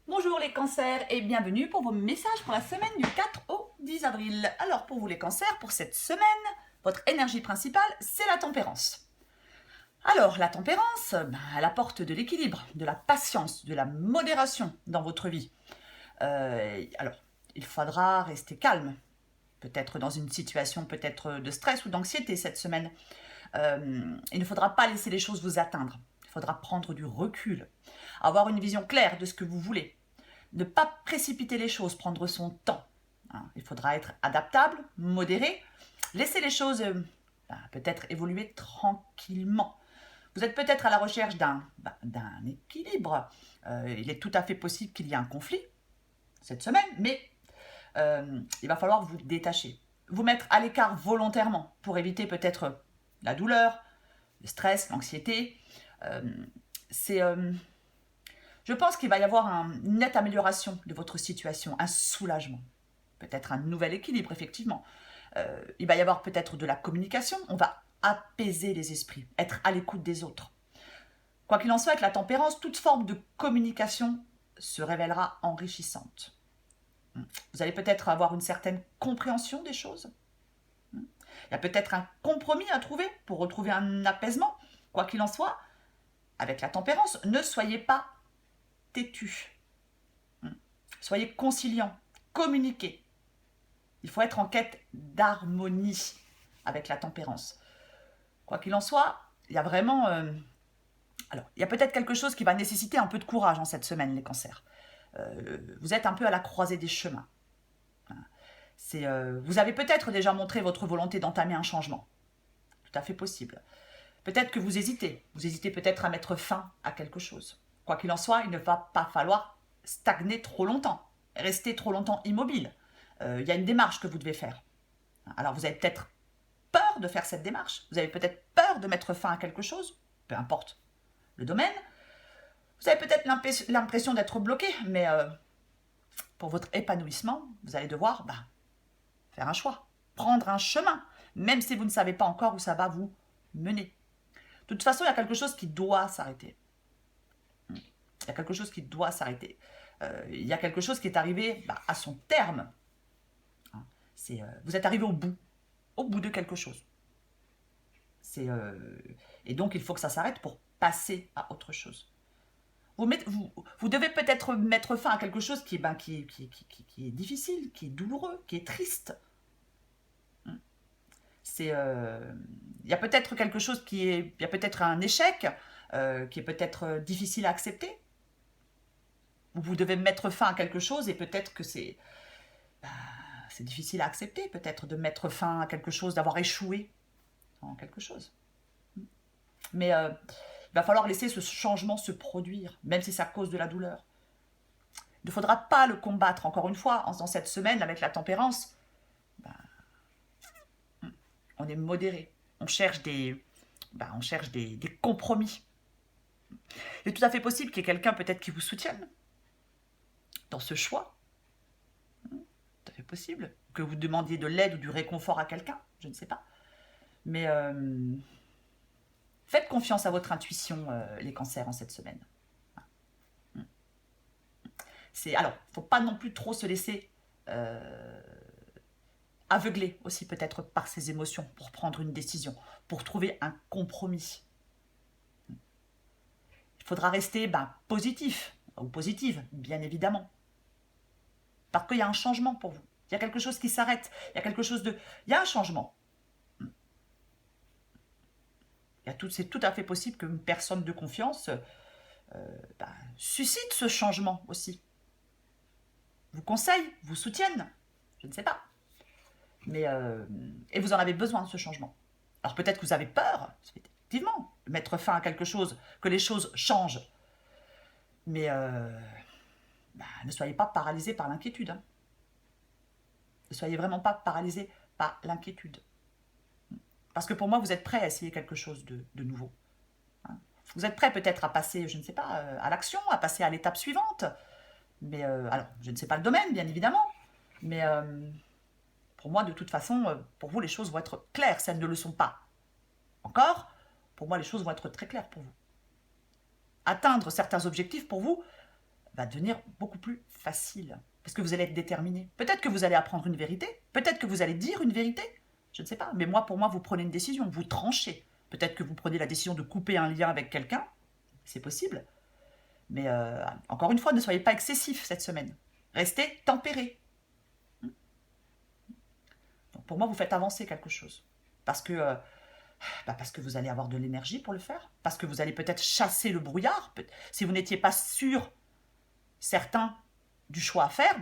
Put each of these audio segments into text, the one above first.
Bonjour les cancers et bienvenue pour vos messages pour la semaine du 4 au 10 avril. Alors pour vous les cancers, pour cette semaine, votre énergie principale, c'est la tempérance. Alors la tempérance, elle apporte de l'équilibre, de la patience, de la modération dans votre vie. Alors, il faudra rester calme, peut-être dans une situation peut-être de stress ou d'anxiété cette semaine. Il ne faudra pas laisser les choses vous atteindre. Il faudra prendre du recul, avoir une vision claire de ce que vous voulez. Ne pas précipiter les choses, prendre son temps. Il faudra être adaptable, modéré, laisser les choses peut-être évoluer tranquillement. Vous êtes peut-être à la recherche d'un équilibre. Il est tout à fait possible qu'il y ait un conflit cette semaine, mais il va falloir vous détacher. Vous mettre à l'écart volontairement pour éviter peut-être la douleur, le stress, l'anxiété. C'est Je pense qu'il va y avoir une nette amélioration de votre situation, un soulagement, peut-être un nouvel équilibre, effectivement. Il va y avoir peut-être de la communication, on va apaiser les esprits, être à l'écoute des autres. Quoi qu'il en soit, avec la tempérance, toute forme de communication se révélera enrichissante. Vous allez peut-être avoir une certaine compréhension des choses. Il y a peut-être un compromis à trouver pour retrouver un apaisement. Quoi qu'il en soit, avec la tempérance, ne soyez pas têtu. Soyez conciliant, communiquez. Il faut être en quête d'harmonie avec la tempérance. Quoi qu'il en soit, il y a vraiment... Alors, il y a peut-être quelque chose qui va nécessiter un peu de courage en cette semaine, les cancers. Vous êtes un peu à la croisée des chemins. Vous avez peut-être déjà montré votre volonté d'entamer un changement. Tout à fait possible. Peut-être que vous hésitez. Vous hésitez peut-être à mettre fin à quelque chose. Quoi qu'il en soit, il ne va pas falloir stagner trop longtemps, rester trop longtemps immobile. Il y a une démarche que vous devez faire. Alors vous avez peut-être peur de faire cette démarche. Vous avez peut-être peur de mettre fin à quelque chose, peu importe le domaine. Vous avez peut-être l'impression d'être bloqué, mais pour votre épanouissement, vous allez devoir faire un choix, prendre un chemin, même si vous ne savez pas encore où ça va vous mener. De toute façon, il y a quelque chose qui doit s'arrêter. Il y a quelque chose qui doit s'arrêter. Il y a quelque chose qui est arrivé à son terme. Vous êtes arrivé au bout de quelque chose. Et donc, il faut que ça s'arrête pour passer à autre chose. Vous devez peut-être mettre fin à quelque chose qui est difficile, qui est douloureux, qui est triste. Il y a peut-être quelque chose il y a peut-être un échec qui est peut-être difficile à accepter. Vous devez mettre fin à quelque chose et peut-être que c'est difficile à accepter, peut-être de mettre fin à quelque chose, d'avoir échoué en quelque chose. Mais il va falloir laisser ce changement se produire, même si ça cause de la douleur. Il ne faudra pas le combattre, encore une fois, dans cette semaine avec la tempérance. On est modéré, on cherche des compromis. Il est tout à fait possible qu'il y ait quelqu'un peut-être qui vous soutienne dans ce choix. Tout à fait possible. Que vous demandiez de l'aide ou du réconfort à quelqu'un, je ne sais pas. Mais faites confiance à votre intuition, les cancers, en cette semaine. Alors, il ne faut pas non plus trop se laisser aveugler aussi peut-être par ses émotions pour prendre une décision, pour trouver un compromis. Il faudra rester positif ou positive, bien évidemment. Parce qu'il y a un changement pour vous. Il y a quelque chose qui s'arrête. Il y a quelque chose de... Il y a un changement. C'est tout à fait possible qu'une personne de confiance suscite ce changement aussi. Vous conseille, vous soutienne. Je ne sais pas. Mais, et vous en avez besoin de ce changement. Alors peut-être que vous avez peur, effectivement, de mettre fin à quelque chose, que les choses changent. Mais ne soyez pas paralysé par l'inquiétude. Hein. Ne soyez vraiment pas paralysé par l'inquiétude. Parce que pour moi, vous êtes prêt à essayer quelque chose de nouveau. Hein. Vous êtes prêt peut-être à passer, je ne sais pas, à l'action, à passer à l'étape suivante. Mais alors, je ne sais pas le domaine, bien évidemment. Mais pour moi, de toute façon, pour vous, les choses vont être claires. Si elles ne le sont pas encore, pour moi, les choses vont être très claires pour vous. Atteindre certains objectifs, pour vous, va devenir beaucoup plus facile. Parce que vous allez être déterminé. Peut-être que vous allez apprendre une vérité. Peut-être que vous allez dire une vérité. Je ne sais pas. Mais pour moi, vous prenez une décision. Vous tranchez. Peut-être que vous prenez la décision de couper un lien avec quelqu'un. C'est possible. Mais encore une fois, ne soyez pas excessif cette semaine. Restez tempéré. Donc pour moi, vous faites avancer quelque chose. Parce que vous allez avoir de l'énergie pour le faire. Parce que vous allez peut-être chasser le brouillard. Si vous n'étiez pas sûr, certain du choix à faire,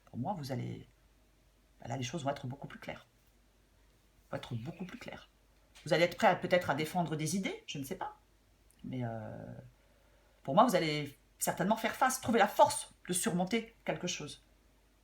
pour moi, vous allez... là, les choses vont être beaucoup plus claires. Vont être beaucoup plus claires. Vous allez être prêt peut-être à défendre des idées, je ne sais pas. Mais pour moi, vous allez certainement faire face, trouver la force de surmonter quelque chose.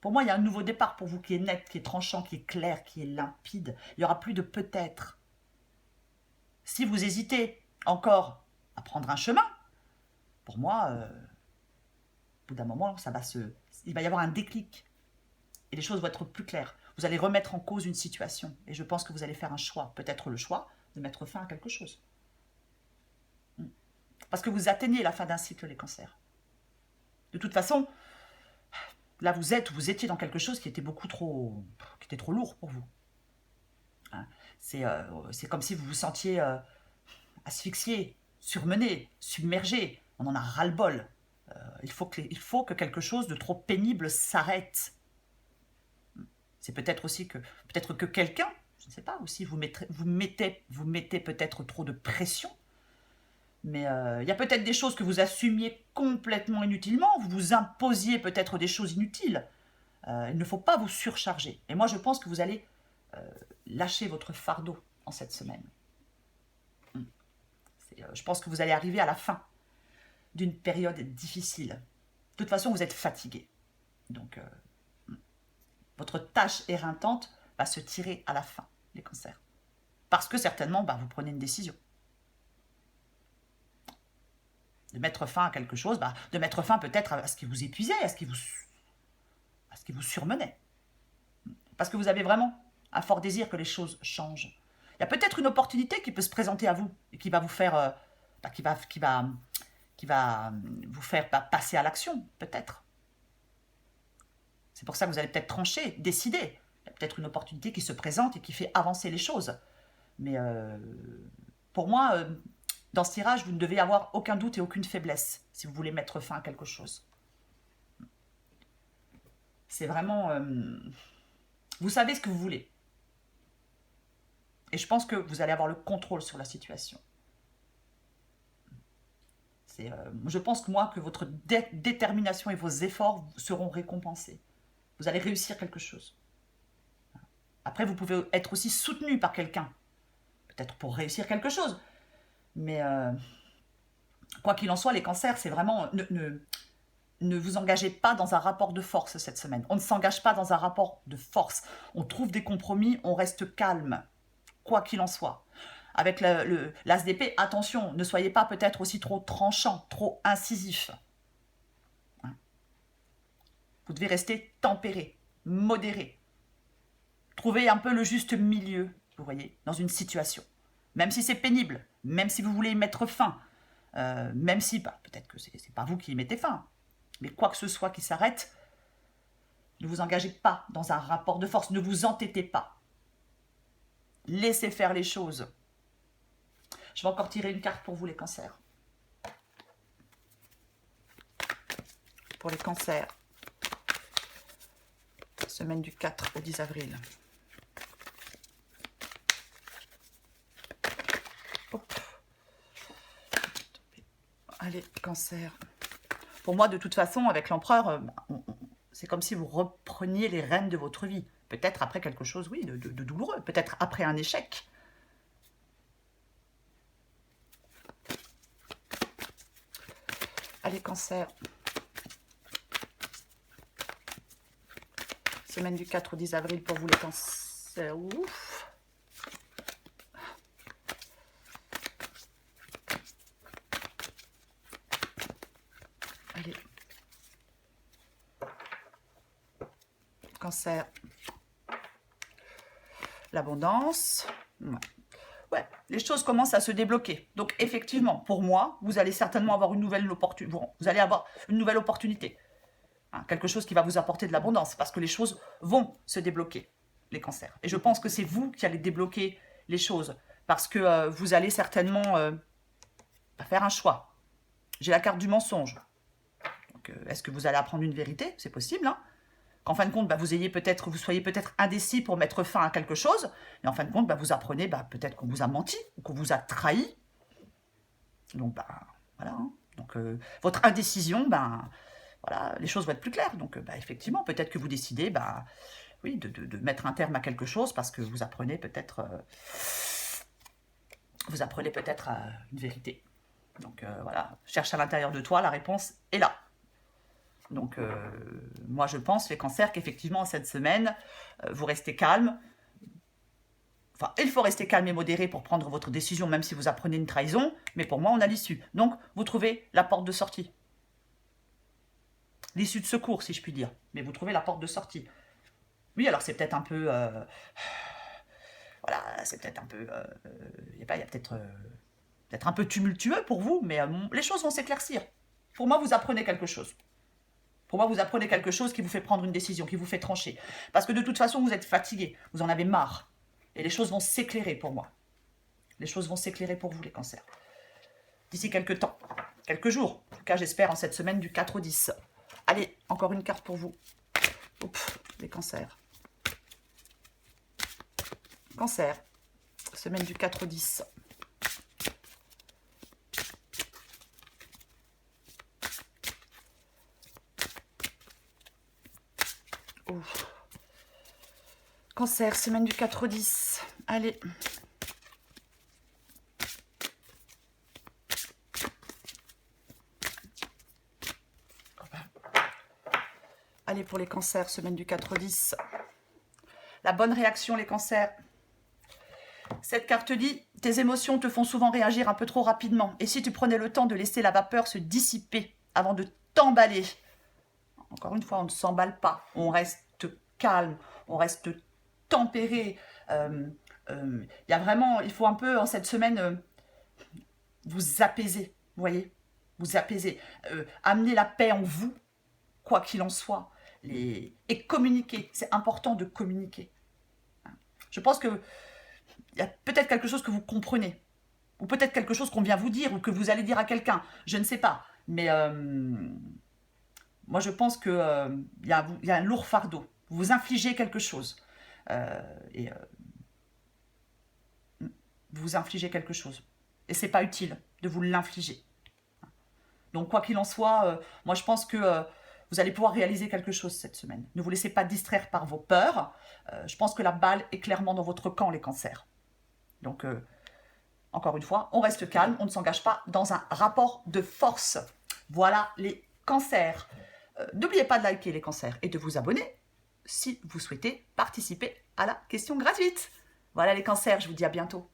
Pour moi, il y a un nouveau départ pour vous qui est net, qui est tranchant, qui est clair, qui est limpide. Il n'y aura plus de peut-être. Si vous hésitez encore à prendre un chemin, pour moi, au bout d'un moment, il va y avoir un déclic. Et les choses vont être plus claires. Vous allez remettre en cause une situation. Et je pense que vous allez faire un choix. Peut-être le choix de mettre fin à quelque chose. Parce que vous atteignez la fin d'un cycle, les cancers. De toute façon, là vous étiez dans quelque chose qui était qui était trop lourd pour vous. C'est comme si vous vous sentiez asphyxié, surmené, submergé. On en a ras-le-bol. Il faut que quelque chose de trop pénible s'arrête. C'est peut-être aussi que quelqu'un, je ne sais pas, aussi vous mettez peut-être trop de pression. Mais il y a peut-être des choses que vous assumiez complètement inutilement, vous vous imposiez peut-être des choses inutiles. Il ne faut pas vous surcharger. Et moi, je pense que vous allez lâcher votre fardeau en cette semaine. Je pense que vous allez arriver à la fin d'une période difficile. De toute façon, vous êtes fatigué. Donc, votre tâche éreintante va se tirer à la fin, les cancers. Parce que certainement, vous prenez une décision. De mettre fin à quelque chose, de mettre fin peut-être à ce qui vous épuisait, à ce qui vous surmenait. Parce que vous avez vraiment un fort désir que les choses changent. Il y a peut-être une opportunité qui peut se présenter à vous et qui va vous faire, qui va vous faire passer à l'action, peut-être. C'est pour ça que vous allez peut-être trancher, décider. Il y a peut-être une opportunité qui se présente et qui fait avancer les choses. Mais pour moi, dans ce tirage, vous ne devez avoir aucun doute et aucune faiblesse si vous voulez mettre fin à quelque chose. C'est vraiment... vous savez ce que vous voulez. Et je pense que vous allez avoir le contrôle sur la situation. Je pense que votre détermination et vos efforts seront récompensés. Vous allez réussir quelque chose. Après, vous pouvez être aussi soutenu par quelqu'un. Peut-être pour réussir quelque chose. Mais quoi qu'il en soit, les cancers, c'est vraiment... Ne vous engagez pas dans un rapport de force cette semaine. On ne s'engage pas dans un rapport de force. On trouve des compromis, on reste calme. Quoi qu'il en soit. Avec l'as d'épée, attention, ne soyez pas peut-être aussi trop tranchant, trop incisif. Vous devez rester tempéré, modéré. Trouvez un peu le juste milieu, vous voyez, dans une situation. Même si c'est pénible, même si vous voulez y mettre fin, même si, peut-être que c'est pas vous qui y mettez fin, mais quoi que ce soit qui s'arrête, ne vous engagez pas dans un rapport de force, ne vous entêtez pas. Laissez faire les choses. Je vais encore tirer une carte pour vous, les cancers. Pour les cancers. Semaine du 4 au 10 avril. Hop. Allez, cancer. Pour moi, de toute façon, avec l'empereur, c'est comme si vous repreniez les rênes de votre vie. Peut-être après quelque chose, oui, de douloureux. Peut-être après un échec. Allez, cancer. Semaine du 4 au 10 avril pour vous, les cancers. Ouf. Allez. Cancer. L'abondance. Ouais. les choses commencent à se débloquer. Donc effectivement, pour moi, vous allez certainement avoir une nouvelle opportunité. Vous allez avoir une nouvelle opportunité. Hein, quelque chose qui va vous apporter de l'abondance, parce que les choses vont se débloquer, les cancers. Et je pense que c'est vous qui allez débloquer les choses, parce que vous allez certainement faire un choix. J'ai la carte du mensonge. Est-ce que vous allez apprendre une vérité? C'est possible, hein, qu'en fin de compte, vous soyez peut-être indécis pour mettre fin à quelque chose, et en fin de compte, vous apprenez peut-être qu'on vous a menti, ou qu'on vous a trahi. Donc, voilà. Hein. Donc, votre indécision, voilà, les choses vont être plus claires. Donc, effectivement, peut-être que vous décidez, oui, de mettre un terme à quelque chose, parce que vous apprenez peut-être une vérité. Donc, voilà, cherche à l'intérieur de toi, la réponse est là. Donc, moi, je pense, les cancers, qu'effectivement, cette semaine, vous restez calme. Enfin, il faut rester calme et modéré pour prendre votre décision, même si vous apprenez une trahison. Mais pour moi, on a l'issue. Donc, vous trouvez la porte de sortie. L'issue de secours, si je puis dire. Mais vous trouvez la porte de sortie. Oui, alors c'est peut-être un peu... voilà, c'est peut-être un peu... il y a peut-être un peu tumultueux pour vous, mais les choses vont s'éclaircir. Pour moi, vous apprenez quelque chose. Pour moi, vous apprenez quelque chose qui vous fait prendre une décision, qui vous fait trancher. Parce que de toute façon, vous êtes fatigué, vous en avez marre. Et les choses vont s'éclairer pour moi. Les choses vont s'éclairer pour vous, les cancers. D'ici quelques temps, quelques jours. En tout cas, j'espère en cette semaine du 4 au 10. Allez, encore une carte pour vous. Oups, les cancers. Cancer, semaine du 4 au 10. Ouf. Cancer, semaine du 4 au 10. Allez. Allez pour les cancers, semaine du 4 au 10. La bonne réaction, les cancers. Cette carte dit, tes émotions te font souvent réagir un peu trop rapidement. Et si tu prenais le temps de laisser la vapeur se dissiper avant de t'emballer. Encore une fois, on ne s'emballe pas. On reste calme, on reste tempéré. Y a vraiment, il faut un peu en cette semaine vous apaiser, vous voyez, vous apaiser. Amener la paix en vous, quoi qu'il en soit. Et communiquer, c'est important de communiquer. Je pense que il y a peut-être quelque chose que vous comprenez, ou peut-être quelque chose qu'on vient vous dire, ou que vous allez dire à quelqu'un, je ne sais pas. Mais moi je pense qu'il y a un lourd fardeau. Vous vous infligez quelque chose. Vous infligez quelque chose. Et c'est pas utile de vous l'infliger. Donc quoi qu'il en soit, moi je pense que vous allez pouvoir réaliser quelque chose cette semaine. Ne vous laissez pas distraire par vos peurs. Je pense que la balle est clairement dans votre camp, les cancers. Donc, encore une fois, on reste calme, on ne s'engage pas dans un rapport de force. Voilà les cancers. N'oubliez pas de liker les cancers et de vous abonner si vous souhaitez participer à la question gratuite. Voilà les cancers, je vous dis à bientôt.